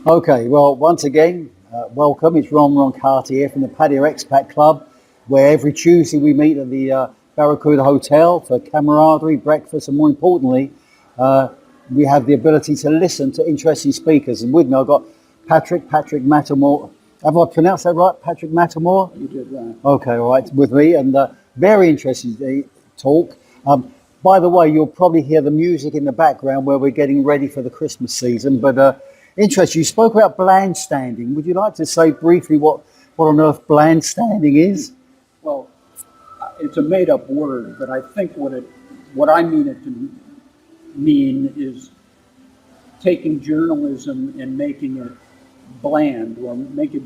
Okay, well, once again, welcome. It's Ron Carter here from the Paddy Expat Club, where every Tuesday we meet at the Barracuda Hotel for camaraderie, breakfast, and more importantly, we have the ability to listen to interesting speakers. And with me, I've got Patric Mattimore. Have I pronounced that right, Patric Mattimore? You did right. Okay, all right, with me, and very interesting talk. By the way, you'll probably hear the music in the background where we're getting ready for the Christmas season, but interesting. You spoke about blandstanding. Would you like to say briefly what on earth blandstanding is? Well, it's a made-up word, but I think what I mean it to mean is taking journalism and making it bland or make it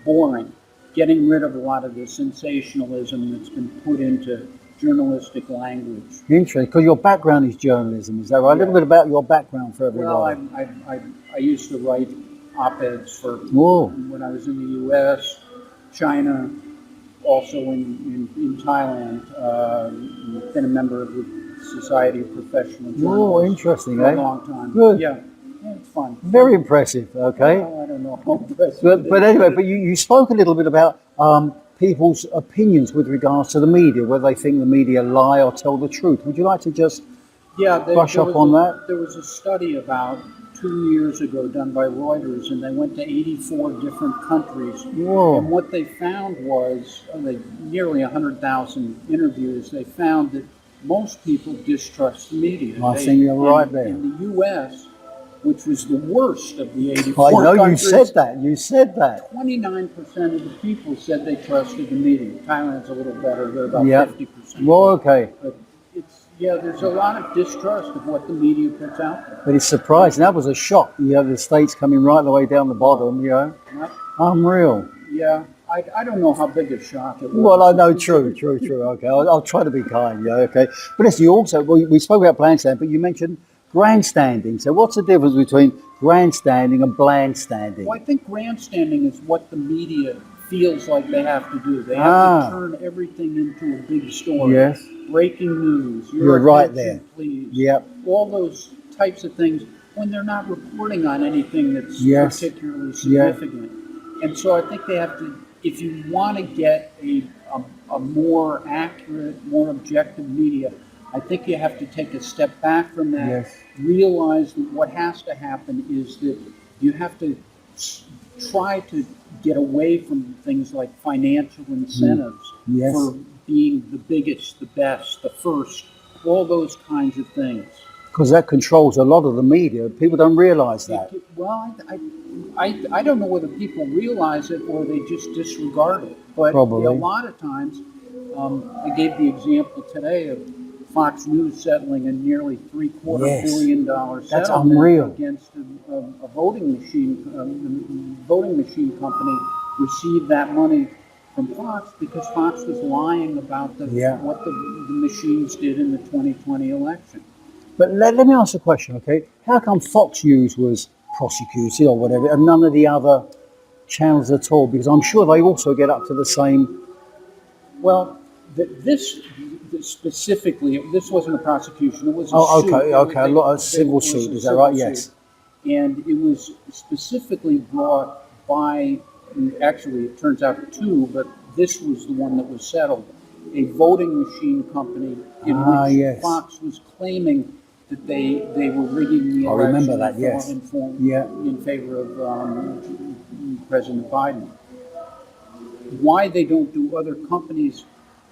boring, getting rid of a lot of the sensationalism that's been put into journalistic language. Interesting, because your background is journalism, is that right? Yeah. A little bit about your background for everyone. Well, I used to write op-eds for Whoa. When I was in the U.S., China, also in Thailand. Been a member of the Society of Professional Journalists. Oh, interesting, for a long time. Good. Yeah, it's fun. Very impressive, okay. Well, I don't know how impressive but anyway, but you spoke a little bit about people's opinions with regards to the media, whether they think the media lie or tell the truth. Would you like to just brush up on that? There was a study about 2 years ago done by Reuters, and they went to 84 different countries. Whoa. And what they found was, nearly 100,000 interviews, they found that most people distrust the media. I think you're right there. In the U.S., which was the worst of the 84 I know countries, you said that. 29% of the people said they trusted the media. Thailand's a little better, they're about 50%. Well, okay. But there's a lot of distrust of what the media puts out there. But it's surprising. That was a shock. You have the States coming right the way down the bottom, Right. Unreal. Yeah, I don't know how big a shock it was. Well, I know, true. Okay, I'll try to be kind, okay. But listen, you also, we spoke about blandstanding, but you mentioned grandstanding. So what's the difference between grandstanding and blandstanding? Well, I think grandstanding is what the media feels like they have to do. They have to turn everything into a big story. Yes. Breaking news. You're right there. Please. Yep. All those types of things when they're not reporting on anything that's particularly significant. And so I think they have to, if you want to get a more accurate, more objective media, I think you have to take a step back from that, realize that what has to happen is that you have to try to get away from things like financial incentives for being the biggest, the best, the first, all those kinds of things. Because that controls a lot of the media. People don't realize that. Well, I don't know whether people realize it or they just disregard it. But probably. A lot of times, I gave the example today of Fox News settling a nearly $750 million That's unreal. Against a voting machine. The voting machine company received that money from Fox because Fox was lying about what the machines did in the 2020 election. But let me ask a question, okay? How come Fox News was prosecuted or whatever, and none of the other channels at all? Because I'm sure they also get up to the same. Well, this specifically, this wasn't a prosecution. It was a suit. Okay. A lot of civil suit. Is that right? Yes. And it was specifically brought by. Actually, it turns out two, but this was the one that was settled. A voting machine company in which Fox was claiming that they were rigging the election in favor of President Biden. Why they don't do other companies,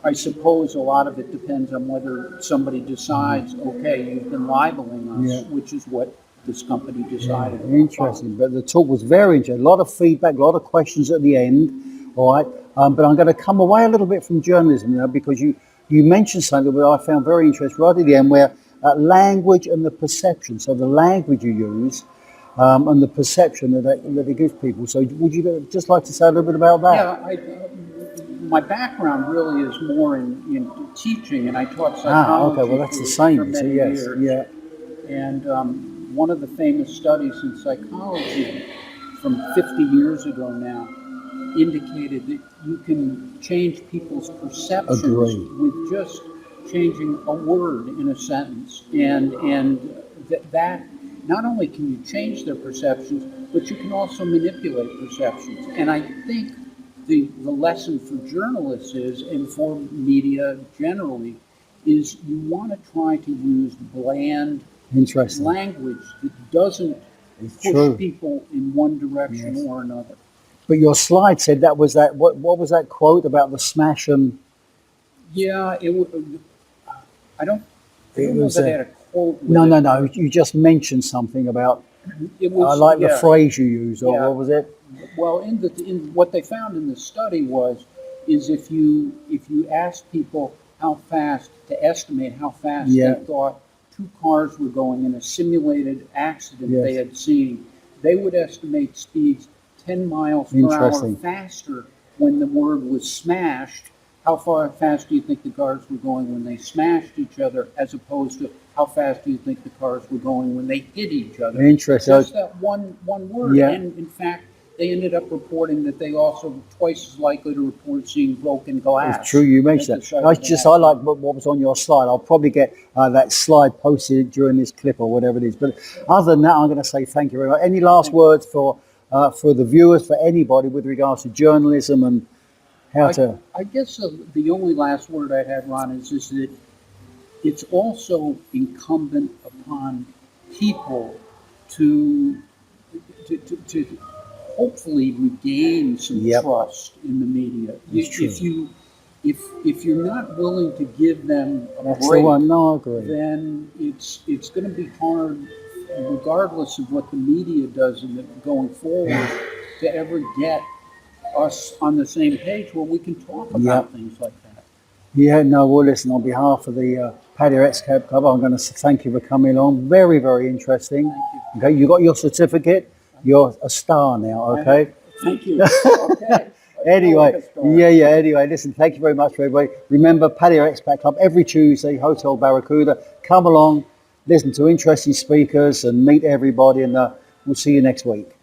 I suppose a lot of it depends on whether somebody decides, okay, you've been libeling us, which is what this company decided. Interesting, but the talk was very interesting. A lot of feedback, a lot of questions at the end, all right? But I'm going to come away a little bit from journalism now because you mentioned something that I found very interesting right at the end where language and the perception, so the language you use and the perception that it gives people. So would you just like to say a little bit about that? Yeah, my background really is more in teaching, and I taught psychology okay, well that's the same. for many years. Yeah. And one of the famous studies in psychology from 50 years ago now indicated that you can change people's perceptions with just changing a word in a sentence, and that not only can you change their perceptions, but you can also manipulate perceptions. And I think the lesson for journalists is, and for media generally, is you want to try to use bland language that doesn't push people in one direction or another. But your slide said that was that. What was that quote about the smash and? Yeah, I don't know that I had a quote. No. You just mentioned something about. I like the phrase you used, or what was it? Well, in what they found in the study is if you ask people how fast, to estimate how fast they thought two cars were going in a simulated accident they had seen, they would estimate speeds 10 miles per hour faster when the word was smashed. How far fast do you think the cars were going when they smashed each other, as opposed to how fast do you think the cars were going when they hit each other? Interesting. Just that one word. Yeah. And in fact, they ended up reporting that they also were twice as likely to report seeing broken glass. It's true, you mentioned that. I like what was on your slide. I'll probably get that slide posted during this clip or whatever it is. But other than that, I'm going to say thank you very much. Any last words for the viewers, for anybody, with regards to journalism and how to... I guess the only last word I had, Ron, is that it's also incumbent upon people to hopefully regain some trust in the media. If you're not willing to give them a break, then it's going to be hard, regardless of what the media does going forward, to ever get us on the same page where we can talk about things like that. Yeah, no, well, listen, on behalf of the Patric Club, I'm going to thank you for coming along. Very, very interesting. Thank you. Okay, you got your certificate. You're a star now, okay? Thank you. Okay. Anyway, anyway, listen, thank you very much for everybody. Remember, Patric Club, every Tuesday, Hotel Barracuda. Come along, listen to interesting speakers and meet everybody, and we'll see you next week.